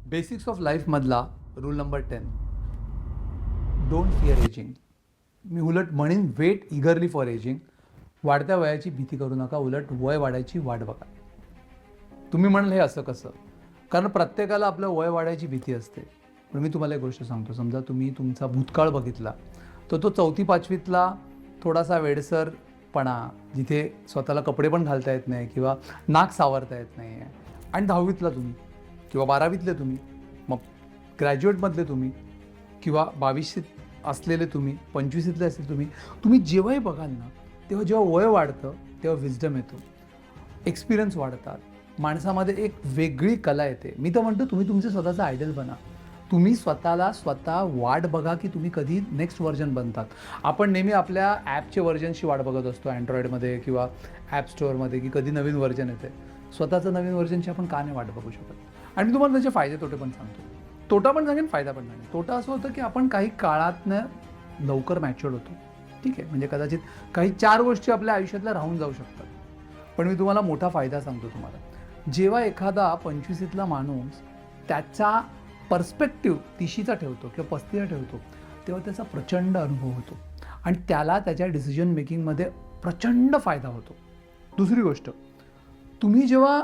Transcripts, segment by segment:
Basics of लाईफमधला rule number 10, don't fear ageing. मी उलट म्हणेन वेट इगरली फॉर एजिंग. वाढत्या वयाची भीती करू नका, उलट वय वाढायची वाट बघा. तुम्ही म्हणाल हे असं कसं? कारण प्रत्येकाला आपलं वय वाढायची भीती असते. पण मी तुम्हाला एक गोष्ट सांगतो, समजा तुम्ही तुमचा भूतकाळ बघितला तर तो 4थी-5वीतला थोडासा वेडसरपणा, जिथे स्वतःला कपडे पण घालता येत नाही किंवा नाक सावरता येत नाही आहे, आणि 10वीतला तुम्ही किंवा 12वीतले तुम्ही, मग ग्रॅज्युएटमधले तुम्ही किंवा 22शीत असलेले तुम्ही, 25शीतले असलेले तुम्ही, तुम्ही जेव्हाही बघाल ना, तेव्हा जेव्हा वय वाढतं तेव्हा विजडम येतो, एक्सपिरियन्स वाढतात, माणसामध्ये एक वेगळी कला येते. मी तर म्हणतो तुम्ही तुमचे स्वतःचं आयडल बना. तुम्ही स्वतःला स्वतः वाट बघा की तुम्ही कधी नेक्स्ट व्हर्जन बनतात. आपण नेहमी आपल्या ॲपचे व्हर्जनची वाट बघत असतो अँड्रॉइडमध्ये किंवा ॲप स्टोअरमध्ये की कधी नवीन व्हर्जन येते. स्वतःचं नवीन व्हर्जनची आपण का नाही वाट बघू शकत? आणि मी तुम्हाला त्याचे फायदे तोटे पण सांगतो. तोटा पण सांगेन, फायदा पण सांगेन. तोटा असं होतं की आपण काही काळातनं लवकर मॅच्युअर्ड होतो. ठीक आहे, म्हणजे कदाचित काही 4 गोष्टी आपल्या आयुष्यातल्या राहून जाऊ शकतात. पण मी तुम्हाला मोठा फायदा सांगतो तुम्हाला. जेव्हा एखादा 25शीतला माणूस त्याचा पर्स्पेक्टिव्ह 30शीचा ठेवतो किंवा 35चा ठेवतो, तेव्हा त्याचा प्रचंड अनुभव होतो आणि त्याला त्याच्या डिसिजन मेकिंगमध्ये प्रचंड फायदा होतो. दुसरी गोष्ट, तुम्ही जेव्हा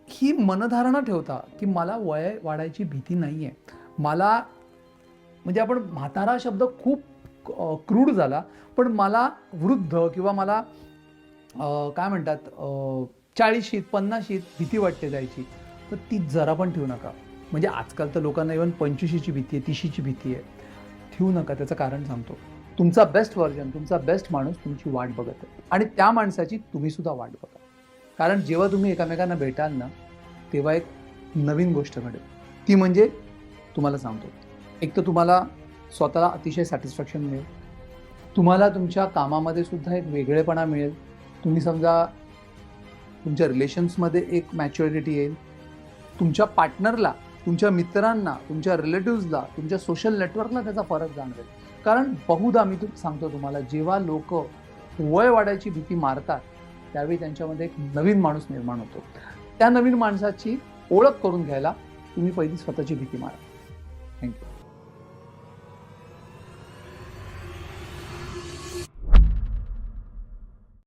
ही मनधारणा ठेवता की मला वय वाढायची भीती नाही आहे, मला, म्हणजे आपण म्हातारा शब्द खूप क्रूड झाला, पण मला वृद्ध किंवा मला काय म्हणतात 40शीत 50शीत भीती वाटते जायची, तर ती जरा पण ठेवू नका. म्हणजे आजकाल तर लोकांना इव्हन 25शीची भीती आहे, 30शीची भीती आहे. ठेवू नका. त्याचं कारण सांगतो. तुमचा बेस्ट व्हर्जन, तुमचा बेस्ट माणूस तुमची वाट बघत आहे आणि त्या माणसाची तुम्ही सुद्धा वाट बघा. कारण जेव्हा तुम्ही एकमेकांना भेटाल ना, तेव्हा एक नवीन गोष्ट घडेल. ती म्हणजे तुम्हाला सांगतो, एक तर तुम्हाला स्वतःला अतिशय सॅटिस्फॅक्शन मिळेल. तुम्हाला तुमच्या कामामध्ये सुद्धा एक वेगळेपणा मिळेल. तुम्ही समजा तुमच्या रिलेशन्समध्ये एक मॅच्युरिटी येईल. तुमच्या पार्टनरला, तुमच्या मित्रांना, तुमच्या रिलेटिव्सला, तुमच्या सोशल नेटवर्कला त्याचा फरक जाणवेल. कारण बहुधा मी सांगतो तुम्हाला, जेव्हा लोक वय वाढायची भीती मारतात त्यावेळी त्यांच्यामध्ये एक नवीन माणूस निर्माण होतो. त्या नवीन माणसाची ओळख करून घ्यायला तुम्ही पहिली स्वतःची भीती मारा. थँक्यू.